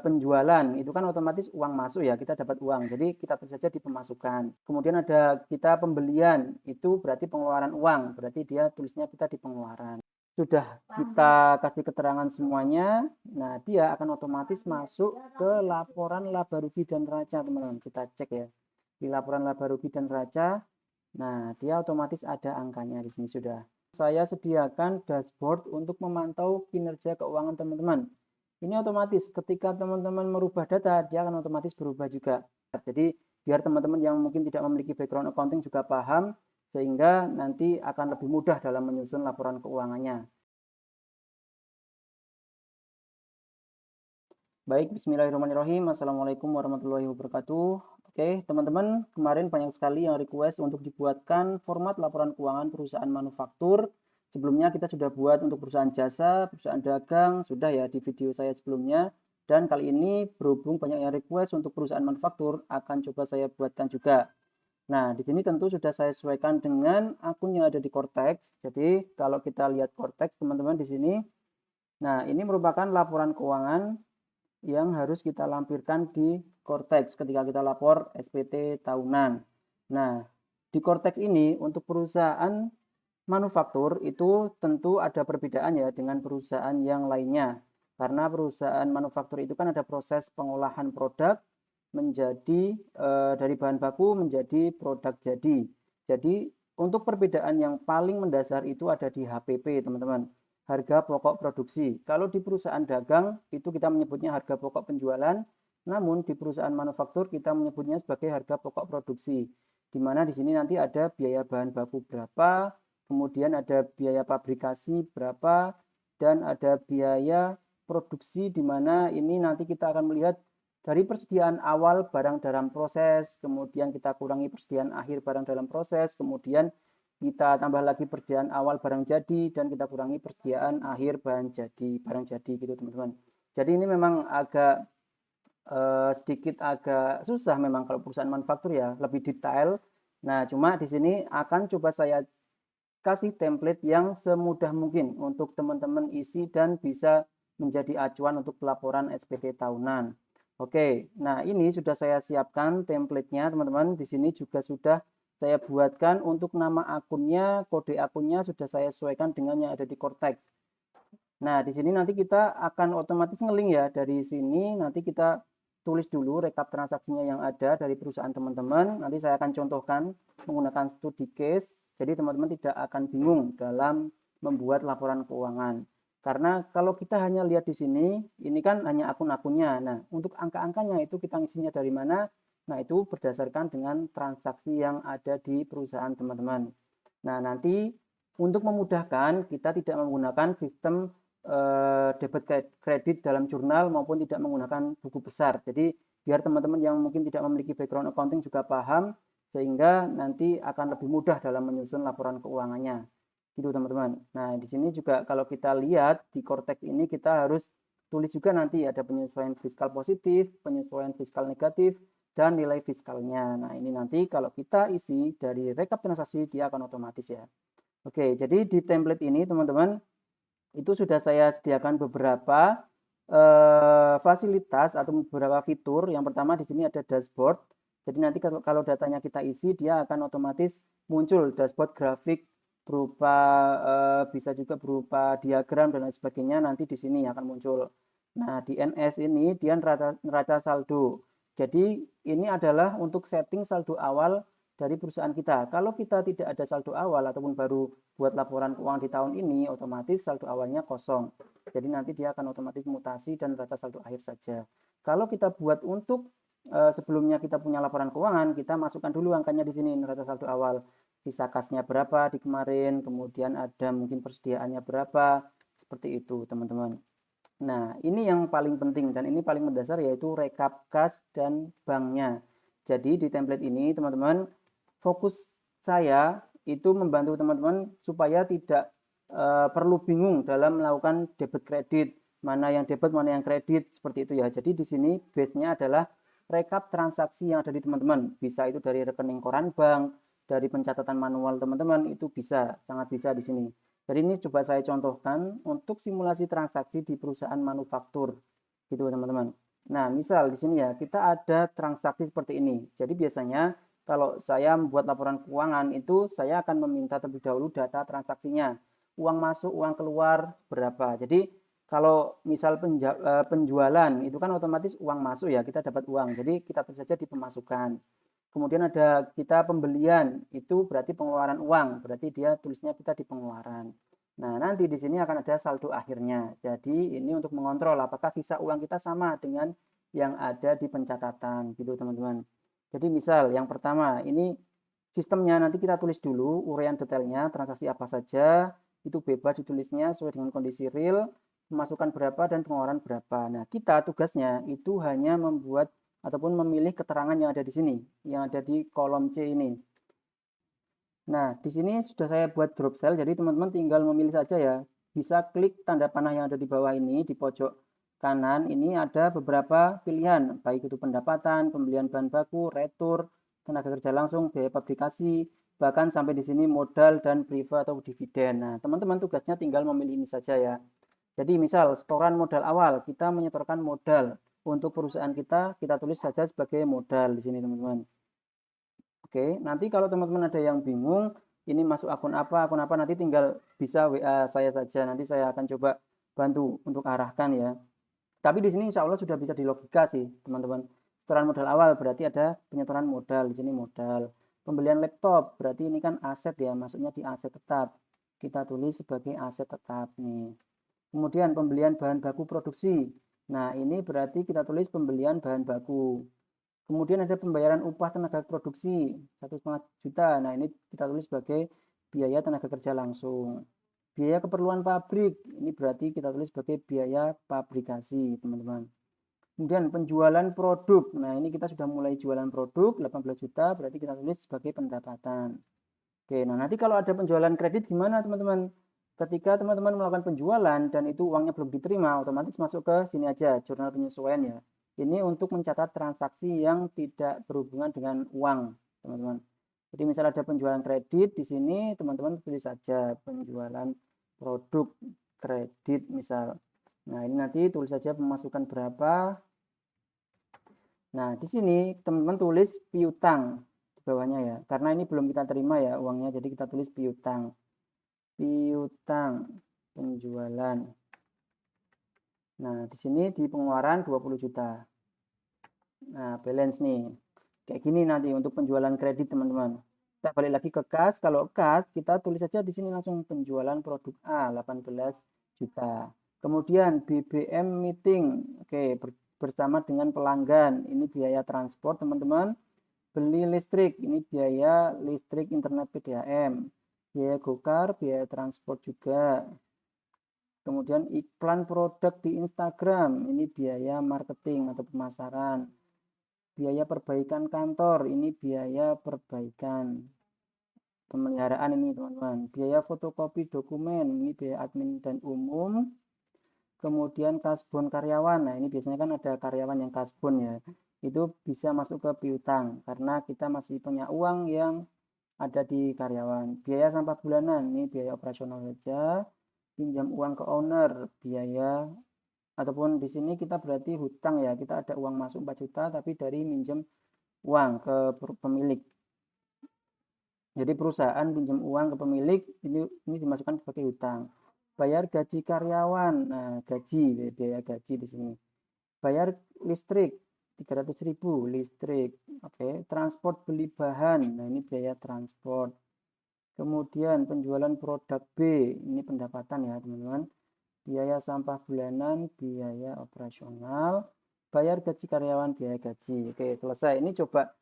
penjualan itu kan otomatis uang masuk ya, kita dapat uang. Jadi kita tulis saja di pemasukan. Kemudian ada kita pembelian, itu berarti pengeluaran uang, berarti dia tulisnya kita di pengeluaran. Sudah kita kasih keterangan semuanya, nah dia akan otomatis masuk ke laporan laba rugi dan neraca, teman-teman. Kita cek ya. Di laporan laba rugi dan neraca, nah dia otomatis ada angkanya di sini sudah. Saya sediakan dashboard untuk memantau kinerja keuangan teman-teman. Ini otomatis ketika teman-teman merubah data, dia akan otomatis berubah juga. Jadi biar teman-teman yang mungkin tidak memiliki background accounting juga paham, sehingga nanti akan lebih mudah dalam menyusun laporan keuangannya. Baik, bismillahirrahmanirrahim. Assalamualaikum warahmatullahi wabarakatuh. Oke, teman-teman, kemarin banyak sekali yang request untuk dibuatkan format laporan keuangan perusahaan manufaktur. Sebelumnya kita sudah buat untuk perusahaan jasa, perusahaan dagang, sudah ya di video saya sebelumnya. Dan kali ini berhubung banyak yang request untuk perusahaan manufaktur, akan coba saya buatkan juga. Nah, di sini tentu sudah saya sesuaikan dengan akun yang ada di Cortex. Jadi, kalau kita lihat Cortex, teman-teman di sini, nah ini merupakan laporan keuangan yang harus kita lampirkan di Cortex ketika kita lapor SPT tahunan. Nah, di Cortex ini untuk perusahaan manufaktur itu tentu ada perbedaan ya dengan perusahaan yang lainnya. Karena perusahaan manufaktur itu kan ada proses pengolahan produk menjadi dari bahan baku menjadi produk jadi. Jadi untuk perbedaan yang paling mendasar itu ada di HPP, teman-teman. Harga pokok produksi. Kalau di perusahaan dagang itu kita menyebutnya harga pokok penjualan, namun di perusahaan manufaktur kita menyebutnya sebagai harga pokok produksi. Di mana di sini nanti ada biaya bahan baku berapa, kemudian ada biaya pabrikasi berapa, dan ada biaya produksi di mana ini nanti kita akan melihat dari persediaan awal barang dalam proses, kemudian kita kurangi persediaan akhir barang dalam proses, kemudian kita tambah lagi persediaan awal barang jadi, dan kita kurangi persediaan akhir barang jadi gitu teman-teman. Jadi ini memang agak sedikit agak susah memang kalau perusahaan manufaktur ya, lebih detail. Nah, cuma di sini akan coba saya kasih template yang semudah mungkin untuk teman-teman isi dan bisa menjadi acuan untuk pelaporan SPT tahunan. Oke, nah ini sudah saya siapkan template-nya teman-teman. Di sini juga sudah saya buatkan untuk nama akunnya, kode akunnya sudah saya sesuaikan dengan yang ada di Cortex. Nah, di sini nanti kita akan otomatis ngeling ya. Dari sini nanti kita tulis dulu rekap transaksinya yang ada dari perusahaan teman-teman. Nanti saya akan contohkan menggunakan studi case. Jadi teman-teman tidak akan bingung dalam membuat laporan keuangan. Karena kalau kita hanya lihat di sini, ini kan hanya akun-akunnya. Nah, untuk angka-angkanya itu kita ngisinya dari mana? Nah, itu berdasarkan dengan transaksi yang ada di perusahaan teman-teman. Nah, nanti untuk memudahkan kita tidak menggunakan sistem debit kredit dalam jurnal maupun tidak menggunakan buku besar. Jadi biar teman-teman yang mungkin tidak memiliki background accounting juga paham sehingga nanti akan lebih mudah dalam menyusun laporan keuangannya. Gitu teman-teman. Nah, di sini juga kalau kita lihat di Cortex ini kita harus tulis juga nanti ada penyesuaian fiskal positif, penyesuaian fiskal negatif, dan nilai fiskalnya. Nah, ini nanti kalau kita isi dari rekap transaksi dia akan otomatis ya. Oke, jadi di template ini teman-teman itu sudah saya sediakan beberapa fasilitas atau beberapa fitur. Yang pertama di sini ada dashboard. Jadi nanti kalau datanya kita isi, dia akan otomatis muncul dashboard grafik berupa bisa juga berupa diagram dan lain sebagainya. Nanti di sini akan muncul. Nah, di NS ini dia neraca saldo. Jadi ini adalah untuk setting saldo awal dari perusahaan kita. Kalau kita tidak ada saldo awal ataupun baru buat laporan keuangan di tahun ini, otomatis saldo awalnya kosong. Jadi nanti dia akan otomatis mutasi dan neraca saldo akhir saja. Kalau kita buat untuk sebelumnya kita punya laporan keuangan, kita masukkan dulu angkanya di sini, neraca saldo awal. Sisa kasnya berapa di kemarin, kemudian ada mungkin persediaannya berapa, seperti itu teman-teman. Nah, ini yang paling penting dan ini paling mendasar yaitu rekap kas dan banknya. Jadi di template ini teman-teman, fokus saya itu membantu teman-teman supaya tidak perlu bingung dalam melakukan debit kredit, mana yang debit, mana yang kredit, seperti itu ya. Jadi di sini base-nya adalah rekap transaksi yang ada di teman-teman. Bisa itu dari rekening koran bank, dari pencatatan manual teman-teman, itu bisa, sangat bisa di sini. Jadi ini coba saya contohkan untuk simulasi transaksi di perusahaan manufaktur, gitu teman-teman. Nah, misal di sini ya, kita ada transaksi seperti ini. Jadi biasanya kalau saya membuat laporan keuangan itu saya akan meminta terlebih dahulu data transaksinya. Uang masuk, uang keluar berapa. Jadi kalau misal penjualan itu kan otomatis uang masuk ya, kita dapat uang. Jadi kita tulis saja di pemasukan. Kemudian ada kita pembelian, itu berarti pengeluaran uang, berarti dia tulisnya kita di pengeluaran. Nah, nanti di sini akan ada saldo akhirnya. Jadi ini untuk mengontrol apakah sisa uang kita sama dengan yang ada di pencatatan gitu teman-teman. Jadi misal yang pertama ini sistemnya nanti kita tulis dulu uraian detailnya transaksi apa saja, itu bebas ditulisnya sesuai dengan kondisi real, pemasukan berapa dan pengeluaran berapa. Nah, kita tugasnya itu hanya membuat ataupun memilih keterangan yang ada di sini, yang ada di kolom C ini. Nah, di sini sudah saya buat drop cell, jadi teman-teman tinggal memilih saja ya. Bisa klik tanda panah yang ada di bawah ini, di pojok kanan, ini ada beberapa pilihan, baik itu pendapatan, pembelian bahan baku, retur, tenaga kerja langsung, biaya publikasi, bahkan sampai di sini modal dan priva atau dividen. Nah, teman-teman tugasnya tinggal memilih ini saja ya. Jadi misal setoran modal awal, kita menyetorkan modal untuk perusahaan kita tulis saja sebagai modal di sini teman-teman. Oke, nanti kalau teman-teman ada yang bingung, ini masuk akun apa, nanti tinggal bisa WA saya saja. Nanti saya akan coba bantu untuk arahkan ya. Tapi di sini insya Allah sudah bisa dilogika sih, teman-teman. Setoran modal awal berarti ada penyetoran modal, di sini modal. Pembelian laptop berarti ini kan aset ya, masuknya di aset tetap. Kita tulis sebagai aset tetap nih. Kemudian pembelian bahan baku produksi. Nah, ini berarti kita tulis pembelian bahan baku. Kemudian ada pembayaran upah tenaga produksi 1,5 juta. Nah, ini kita tulis sebagai biaya tenaga kerja langsung. Biaya keperluan pabrik, ini berarti kita tulis sebagai biaya pabrikasi, teman-teman. Kemudian penjualan produk. Nah, ini kita sudah mulai jualan produk 18 juta, berarti kita tulis sebagai pendapatan. Oke, nah nanti kalau ada penjualan kredit gimana, teman-teman? Ketika teman-teman melakukan penjualan dan itu uangnya belum diterima, otomatis masuk ke sini aja, jurnal penyesuaian ya. Ini untuk mencatat transaksi yang tidak berhubungan dengan uang, teman-teman. Jadi misal ada penjualan kredit di sini, teman-teman tulis saja penjualan produk kredit misal. Nah, ini nanti tulis saja pemasukan berapa. Nah, di sini teman-teman tulis piutang di bawahnya ya. Karena ini belum kita terima ya uangnya, jadi kita tulis piutang. Piutang penjualan. Nah, di sini di pengeluaran 20 juta. Nah, balance nih. Kayak gini nanti untuk penjualan kredit, teman-teman. Kita balik lagi ke kas. Kalau kas, kita tulis saja di sini langsung penjualan produk A 18 juta. Kemudian BBM meeting. Oke, bersama dengan pelanggan. Ini biaya transport, teman-teman. Beli listrik. Ini biaya listrik internet PDAM. Biaya gokar, biaya transport juga. Kemudian iklan produk di Instagram, ini biaya marketing atau pemasaran. Biaya perbaikan kantor, ini biaya perbaikan. Pemeliharaan ini teman-teman. Biaya fotokopi dokumen, ini biaya admin dan umum. Kemudian kasbon karyawan, nah ini biasanya kan ada karyawan yang kasbon ya. Itu bisa masuk ke piutang, karena kita masih punya uang yang ada di karyawan. Biaya sampah bulanan, ini biaya operasional saja. Pinjam uang ke owner, biaya ataupun di sini kita berarti hutang ya, kita ada uang masuk 4 juta tapi dari minjem uang ke pemilik. Jadi perusahaan pinjam uang ke pemilik, ini dimasukkan sebagai hutang. Bayar gaji karyawan, nah gaji, biaya gaji di sini. Bayar listrik 300.000 listrik. Oke, transport beli bahan, nah ini biaya transport. Kemudian penjualan produk B, ini pendapatan ya teman-teman. Biaya sampah bulanan, biaya operasional, bayar gaji karyawan, biaya gaji. Oke, selesai. Ini coba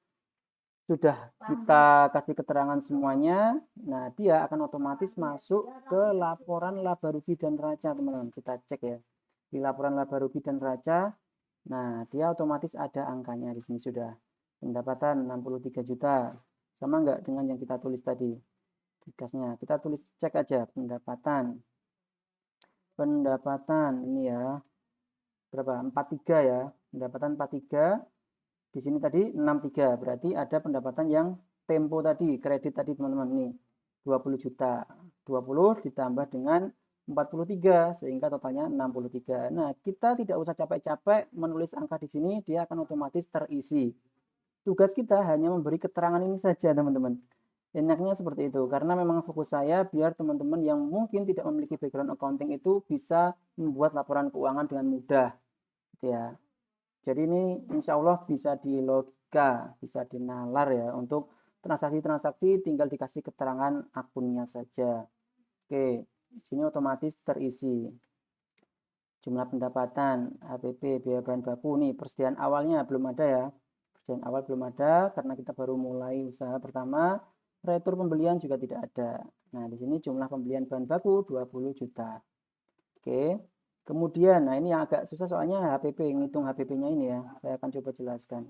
sudah kita kasih keterangan semuanya. Nah, dia akan otomatis masuk ke laporan laba rugi dan neraca, teman-teman. Kita cek ya. Di laporan laba rugi dan neraca, nah, dia otomatis ada angkanya di sini sudah. Pendapatan 63 juta. Sama enggak dengan yang kita tulis tadi? Tugasnya kita tulis cek aja pendapatan ini ya berapa 43 ya, pendapatan 43 di sini tadi 63, berarti ada pendapatan yang tempo tadi, kredit tadi teman-teman, ini 20 juta, 20 ditambah dengan 43 sehingga totalnya 63. Nah, kita tidak usah capek-capek menulis angka di sini, dia akan otomatis terisi. Tugas kita hanya memberi keterangan ini saja, teman-teman. Enaknya seperti itu, karena memang fokus saya biar teman-teman yang mungkin tidak memiliki background accounting itu bisa membuat laporan keuangan dengan mudah, gitu ya. Jadi ini insya Allah bisa di logika, bisa dinalar ya, untuk transaksi-transaksi tinggal dikasih keterangan akunnya saja. Oke, di sini otomatis terisi. Jumlah pendapatan, HPP, biaya bahan baku, nih persediaan awalnya belum ada ya. Persediaan awal belum ada karena kita baru mulai usaha pertama. Retur pembelian juga tidak ada. Nah, di sini jumlah pembelian bahan baku 20 juta. Oke. Kemudian, nah ini yang agak susah soalnya HPP, ngitung HPP-nya ini ya. Saya akan coba jelaskan.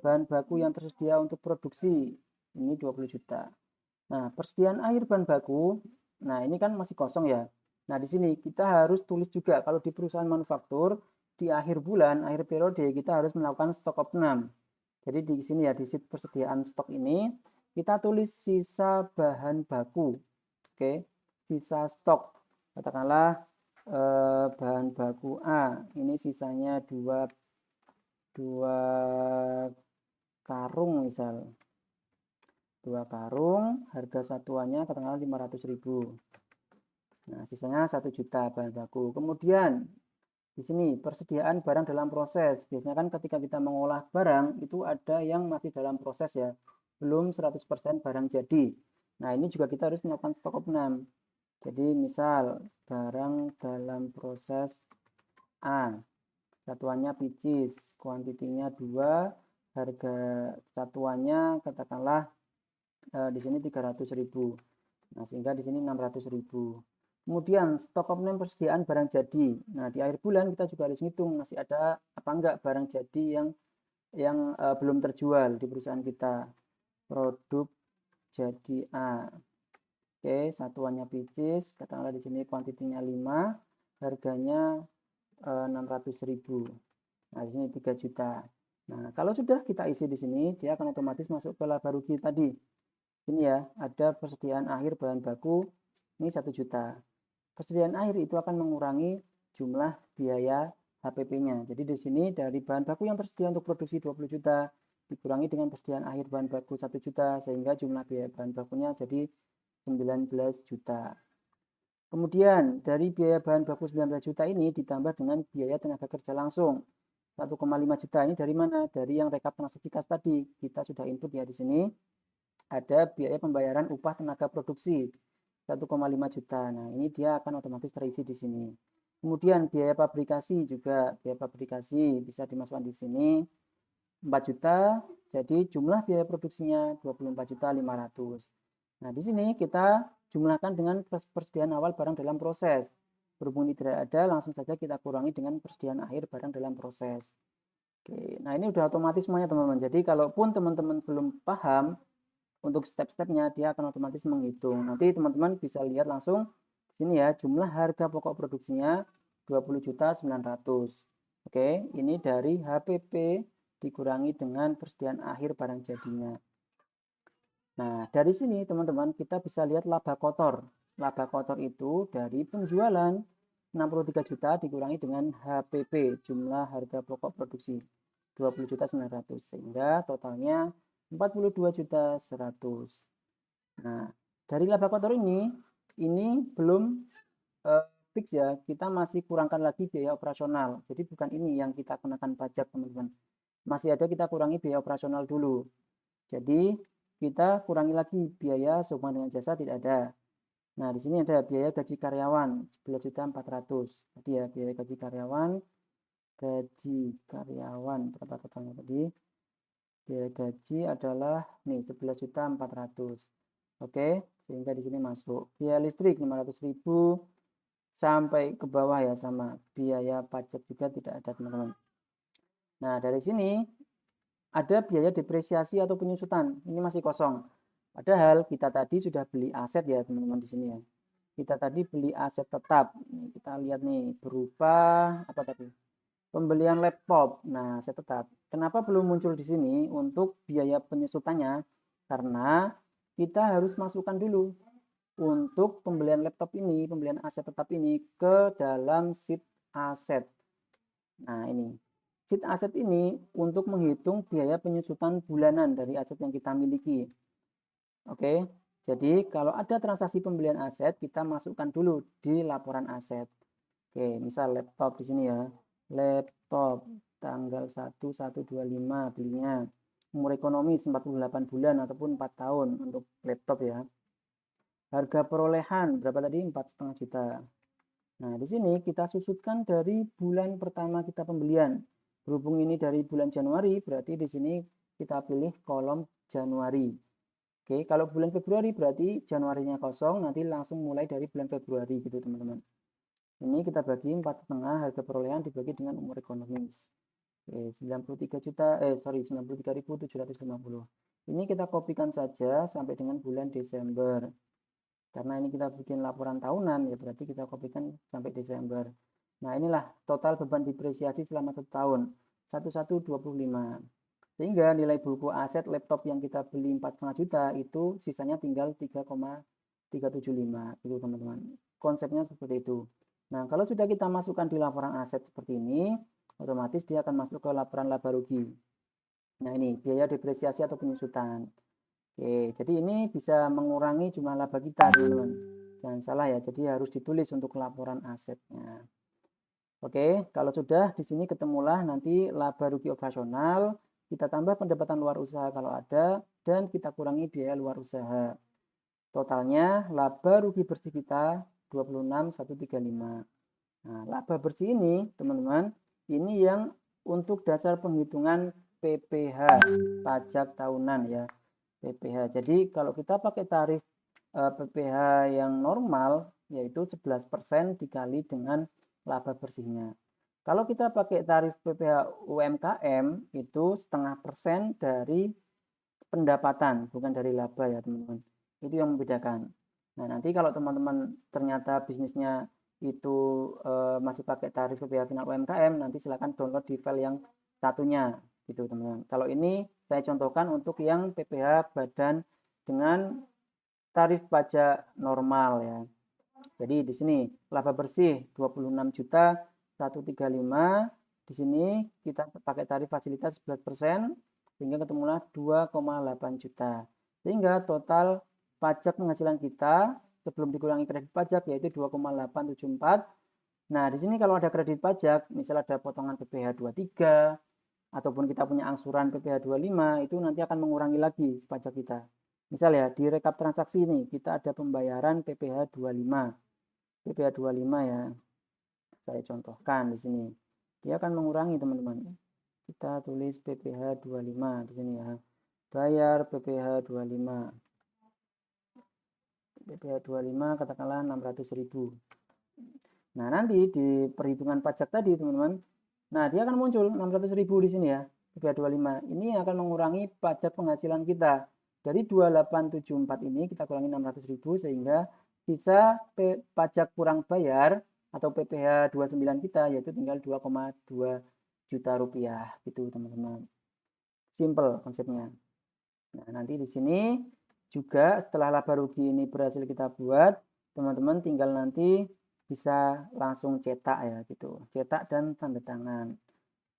Bahan baku yang tersedia untuk produksi, ini 20 juta. Nah, persediaan akhir bahan baku, nah ini kan masih kosong ya. Nah, di sini kita harus tulis juga kalau di perusahaan manufaktur di akhir bulan, akhir periode kita harus melakukan stok opnam. Jadi di sini ya di sheet persediaan stok ini kita tulis sisa bahan baku. Oke, sisa stok. Katakanlah bahan baku A, ini sisanya 2 karung misal. 2 karung, harga satuannya katakanlah 500.000. Nah, sisanya 1 juta bahan baku. Kemudian di sini persediaan barang dalam proses. Biasanya kan ketika kita mengolah barang itu ada yang masih dalam proses ya. Belum 100% barang jadi. Nah, ini juga kita harus melakukan stok opnam. Jadi misal barang dalam proses A. Satuannya picis, kuantitinya 2, harga satuannya katakanlah di sini 300.000. Nah, sehingga di sini 600.000. Kemudian stok opnam persediaan barang jadi. Nah, di akhir bulan kita juga harus hitung masih ada apa enggak barang jadi yang belum terjual di perusahaan kita. Produk jadi A. Oke, satuannya picis, katakanlah di sini kuantitinya 5, harganya 600.000. Nah, di sini 3 juta. Nah, kalau sudah kita isi di sini, dia akan otomatis masuk ke laba rugi tadi. Ini ya, ada persediaan akhir bahan baku, ini 1 juta. Persediaan akhir itu akan mengurangi jumlah biaya HPP-nya. Jadi di sini dari bahan baku yang tersedia untuk produksi 20 juta, dikurangi dengan persediaan akhir bahan baku 1 juta, sehingga jumlah biaya bahan bakunya jadi 19 juta. Kemudian dari biaya bahan baku 19 juta ini ditambah dengan biaya tenaga kerja langsung 1,5 juta. Ini dari mana? Dari yang rekap transaksi kas tadi. Kita sudah input ya di sini. Ada biaya pembayaran upah tenaga produksi 1,5 juta. Nah, ini dia akan otomatis terisi di sini. Kemudian biaya pabrikasi juga, biaya pabrikasi bisa dimasukkan di sini 4 juta. Jadi jumlah biaya produksinya 24.500. Nah, di sini kita jumlahkan dengan persediaan awal barang dalam proses. Berhubung ini tidak ada, langsung saja kita kurangi dengan persediaan akhir barang dalam proses. Oke, nah ini udah otomatis semuanya teman-teman. Jadi kalaupun teman-teman belum paham untuk step-stepnya, dia akan otomatis menghitung. Nanti teman-teman bisa lihat langsung di sini ya, jumlah harga pokok produksinya 20.900. Oke, ini dari HPP dikurangi dengan persediaan akhir barang jadinya. Nah, dari sini teman-teman kita bisa lihat laba kotor. Laba kotor itu dari penjualan 63 juta dikurangi dengan HPP, jumlah harga pokok produksi 20.900, sehingga totalnya 42.100. Nah, dari laba kotor ini belum fix ya, kita masih kurangkan lagi biaya operasional. Jadi bukan ini yang kita kenakan pajak teman-teman. Masih ada kita kurangi biaya operasional dulu. Jadi kita kurangi lagi biaya sehubungan dengan jasa tidak ada. Nah, di sini ada biaya gaji karyawan 11.400. Tadi ya, biaya gaji karyawan berapa totalnya tadi? Biaya gaji adalah nih 11.400. Oke, sehingga di sini masuk biaya listrik 500.000 sampai ke bawah ya sama. Biaya pajak juga tidak ada, teman-teman. Nah, dari sini ada biaya depresiasi atau penyusutan. Ini masih kosong. Padahal kita tadi sudah beli aset ya teman-teman di sini ya. Kita tadi beli aset tetap. Kita lihat nih berupa apa tadi? Pembelian laptop. Nah, aset tetap. Kenapa belum muncul di sini untuk biaya penyusutannya? Karena kita harus masukkan dulu untuk pembelian laptop ini, pembelian aset tetap ini ke dalam sheet aset. Nah, ini. Sheet aset ini untuk menghitung biaya penyusutan bulanan dari aset yang kita miliki. Oke, jadi kalau ada transaksi pembelian aset, kita masukkan dulu di laporan aset. Oke, misal laptop di sini ya. Laptop tanggal 1/1/25 belinya. Umur ekonomis 48 bulan ataupun 4 tahun untuk laptop ya. Harga perolehan berapa tadi? 4,5 juta. Nah, di sini kita susutkan dari bulan pertama kita pembelian. Berhubung ini dari bulan Januari, berarti di sini kita pilih kolom Januari. Oke, kalau bulan Februari berarti Januarinya kosong, nanti langsung mulai dari bulan Februari gitu teman-teman. Ini kita bagi 4,5, harga perolehan dibagi dengan umur ekonomis. Oke, 93.750. Ini kita kopikan saja sampai dengan bulan Desember. Karena ini kita bikin laporan tahunan, ya berarti kita kopikan sampai Desember. Nah, inilah total beban depresiasi selama 1 tahun, 1125. Sehingga nilai buku aset laptop yang kita beli 4,5 juta itu sisanya tinggal 3,375 itu teman-teman. Konsepnya seperti itu. Nah, kalau sudah kita masukkan di laporan aset seperti ini, otomatis dia akan masuk ke laporan laba rugi. Nah, ini biaya depresiasi atau penyusutan. Oke, jadi ini bisa mengurangi jumlah laba kita, teman-teman. Jangan salah ya, jadi harus ditulis untuk laporan asetnya. Oke, kalau sudah di sini ketemulah nanti laba rugi operasional, kita tambah pendapatan luar usaha kalau ada, dan kita kurangi biaya luar usaha. Totalnya laba rugi bersih kita 26.135. Nah, laba bersih ini, teman-teman, ini yang untuk dasar penghitungan PPh, pajak tahunan ya. PPh. Jadi kalau kita pakai tarif PPh yang normal yaitu 11% dikali dengan laba bersihnya. Kalau kita pakai tarif PPh UMKM itu 0,5% dari pendapatan, bukan dari laba ya teman-teman. Itu yang membedakan. Nah, nanti kalau teman-teman ternyata bisnisnya itu masih pakai tarif PPh final UMKM, nanti silakan download di file yang satunya gitu teman-teman. Kalau ini saya contohkan untuk yang PPh badan dengan tarif pajak normal ya. Jadi di sini laba bersih 26.135. Di sini kita pakai tarif fasilitas 11% sehingga ketemulah 2,8 juta. Sehingga total pajak penghasilan kita sebelum dikurangi kredit pajak yaitu 2,874. Nah, di sini kalau ada kredit pajak, misal ada potongan PPh 23 ataupun kita punya angsuran PPh 25, itu nanti akan mengurangi lagi pajak kita. Misal ya, di rekap transaksi ini kita ada pembayaran PPh 25. PPh 25 ya. Saya contohkan di sini. Dia akan mengurangi teman-teman. Kita tulis PPh 25 di sini ya. Bayar PPh 25. PPh 25 katakanlah 600.000. Nah, nanti di perhitungan pajak tadi, teman-teman. Nah, dia akan muncul 600.000 di sini ya. PPh 25. Ini akan mengurangi pajak penghasilan kita. Dari 2874 ini kita kurangi 600.000 sehingga sisa pajak kurang bayar atau PPh 29 kita yaitu tinggal 2,2 juta rupiah gitu teman-teman. Simple konsepnya. Nah, nanti di sini juga setelah laba rugi ini berhasil kita buat, teman-teman tinggal nanti bisa langsung cetak ya gitu. Cetak dan tanda tangan.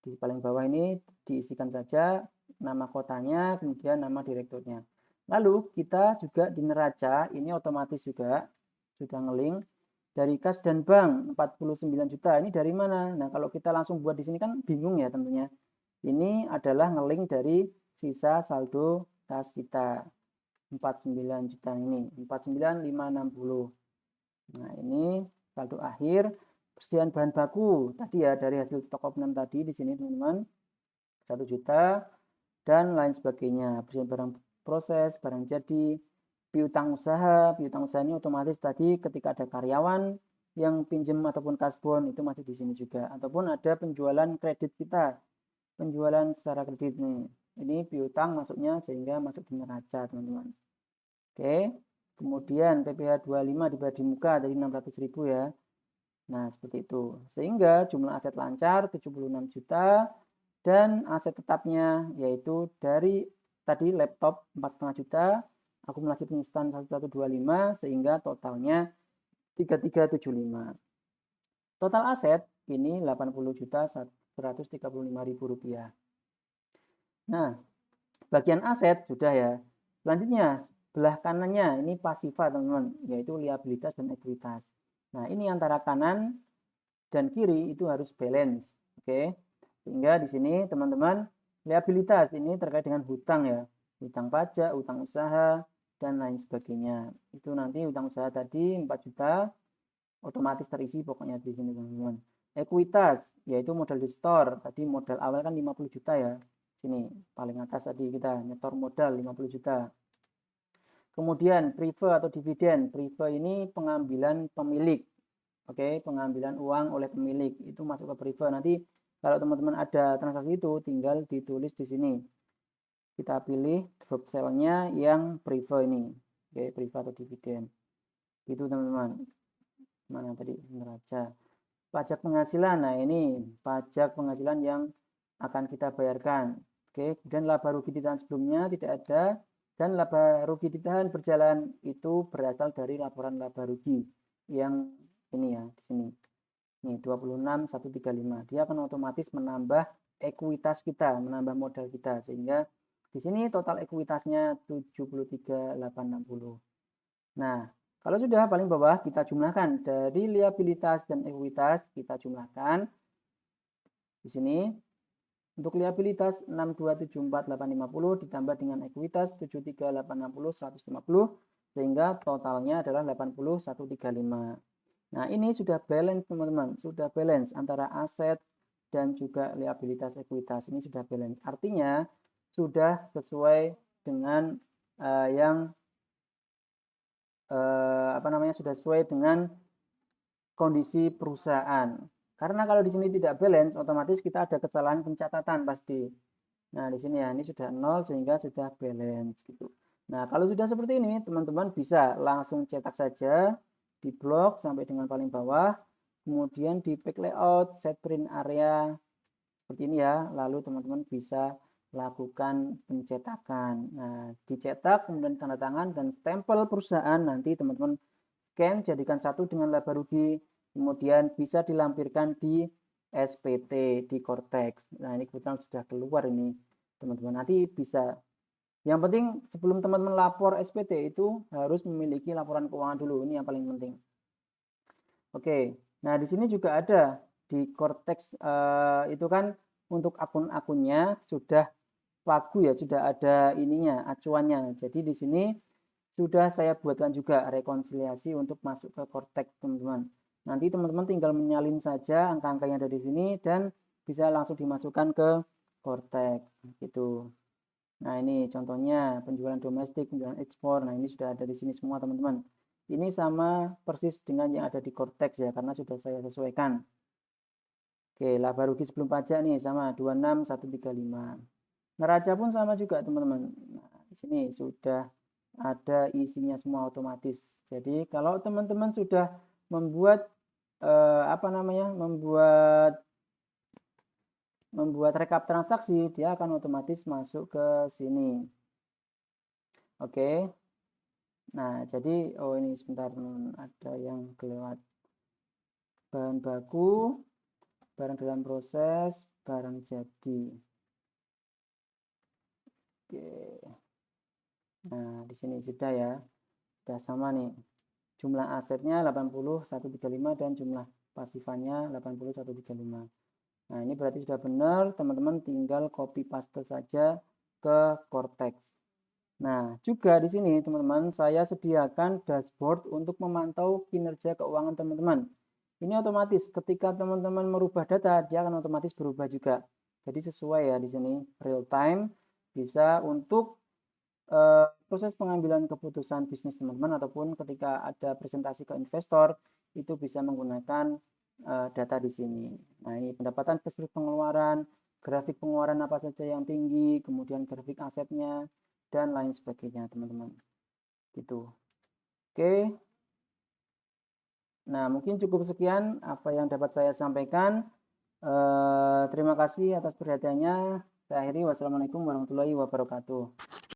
Di paling bawah ini diisikan saja nama kotanya, kemudian nama direkturnya. Lalu kita juga di neraca, ini otomatis juga sudah ngelink dari kas dan bank 49 juta. Ini dari mana? Nah, kalau kita langsung buat di sini kan bingung ya tentunya. Ini adalah ngelink dari sisa saldo kas kita 49 juta ini, 49.560. Nah, ini saldo akhir. Persediaan bahan baku tadi ya dari hasil stok opnam tadi di sini teman-teman 1 juta dan lain sebagainya. Persediaan barang proses, barang jadi, piutang usaha. Piutang usaha ini otomatis tadi ketika ada karyawan yang pinjam ataupun kasbon itu masih di sini juga. Ataupun ada penjualan kredit kita, penjualan secara kredit nih. Ini piutang masuknya sehingga masuk di neraca teman-teman. Oke, kemudian PPh 25 dibagi muka dari 600.000 ya. Nah, seperti itu. Sehingga jumlah aset lancar 76 juta dan aset tetapnya yaitu dari tadi laptop 4,5 juta akumulasi penyusutan 1125 sehingga totalnya 3375. Total aset ini 80.135.000 rupiah. Nah, bagian aset sudah ya. Selanjutnya belah kanannya ini pasifa teman-teman, yaitu liabilitas dan ekuitas. Nah, ini antara kanan dan kiri itu harus balance. Oke. Sehingga di sini teman-teman liabilitas ini terkait dengan hutang ya. Hutang pajak, hutang usaha dan lain sebagainya. Itu nanti hutang usaha tadi 4 juta otomatis terisi pokoknya di sini teman-teman. Ekuitas yaitu modal di store. Tadi modal awal kan 50 juta ya. Sini paling atas tadi kita nyetor modal 50 juta. Kemudian prive atau dividen. Prive ini pengambilan pemilik. Oke, pengambilan uang oleh pemilik itu masuk ke prive. Nanti kalau teman-teman ada transaksi itu tinggal ditulis di sini. Kita pilih drop cell-nya yang prive ini. Oke, prive atau dividen. Itu teman-teman. Mana tadi neraca. Pajak penghasilan. Nah, ini pajak penghasilan yang akan kita bayarkan. Oke, kemudian laba rugi di tahun sebelumnya tidak ada dan laba rugi di tahun berjalan itu berasal dari laporan laba rugi yang ini ya di sini. Nih 26.135. Dia akan otomatis menambah ekuitas kita, menambah modal kita sehingga di sini total ekuitasnya 73.860. Nah, kalau sudah paling bawah kita jumlahkan dari liabilitas dan ekuitas kita jumlahkan di sini. Untuk liabilitas 6274850 ditambah dengan ekuitas 73860 150 sehingga totalnya adalah 80135. Nah, ini sudah balance teman-teman, sudah balance antara aset dan juga liabilitas ekuitas. Ini sudah balance. Artinya sudah sesuai dengan sudah sesuai dengan kondisi perusahaan. Karena kalau di sini tidak balance, otomatis kita ada kesalahan pencatatan pasti. Nah, di sini ya, ini sudah 0 sehingga sudah balance gitu. Nah, kalau sudah seperti ini, teman-teman bisa langsung cetak saja di blok sampai dengan paling bawah. Kemudian di pack layout, set print area seperti ini ya. Lalu teman-teman bisa lakukan pencetakan. Nah, dicetak kemudian tanda tangan dan stempel perusahaan nanti teman-teman scan jadikan satu dengan laba rugi. Kemudian bisa dilampirkan di SPT di Cortex. Nah, ini kebetulan sudah keluar ini teman-teman. Nanti bisa. Yang penting sebelum teman-teman lapor SPT itu harus memiliki laporan keuangan dulu. Ini yang paling penting. Oke. Nah, di sini juga ada di Cortex itu kan untuk akun-akunnya sudah pagu ya, sudah ada ininya, acuannya. Jadi di sini sudah saya buatkan juga rekonsiliasi untuk masuk ke Cortex teman-teman. Nanti teman-teman tinggal menyalin saja angka-angka yang ada di sini dan bisa langsung dimasukkan ke Cortex gitu. Nah, ini contohnya penjualan domestik, penjualan ekspor. Nah, ini sudah ada di sini semua teman-teman. Ini sama persis dengan yang ada di Cortex ya karena sudah saya sesuaikan. Oke, laba rugi sebelum pajak nih sama 26.135. Neraca pun sama juga teman-teman. Nah, di sini sudah ada isinya semua otomatis. Jadi kalau teman-teman sudah membuat membuat rekap transaksi, dia akan otomatis masuk ke sini. Oke. Nah, jadi ini sebentar ada yang kelewat. Bahan baku, barang dalam proses, barang jadi. Oke. Nah, di sini sudah ya. Sudah sama nih. Jumlah asetnya 80.135 dan jumlah pasifannya 80.135. Nah, ini berarti sudah benar. Teman-teman tinggal copy paste saja ke Cortex. Nah, juga di sini teman-teman saya sediakan dashboard untuk memantau kinerja keuangan teman-teman. Ini otomatis ketika teman-teman merubah data, dia akan otomatis berubah juga. Jadi sesuai ya di sini real time bisa untuk proses pengambilan keputusan bisnis teman-teman ataupun ketika ada presentasi ke investor itu bisa menggunakan data di sini. Nah, ini pendapatan versus pengeluaran, grafik pengeluaran apa saja yang tinggi, kemudian grafik asetnya dan lain sebagainya, teman-teman. Gitu. Oke. Nah, mungkin cukup sekian apa yang dapat saya sampaikan. Terima kasih atas perhatiannya. Saya akhiri. Wassalamualaikum warahmatullahi wabarakatuh.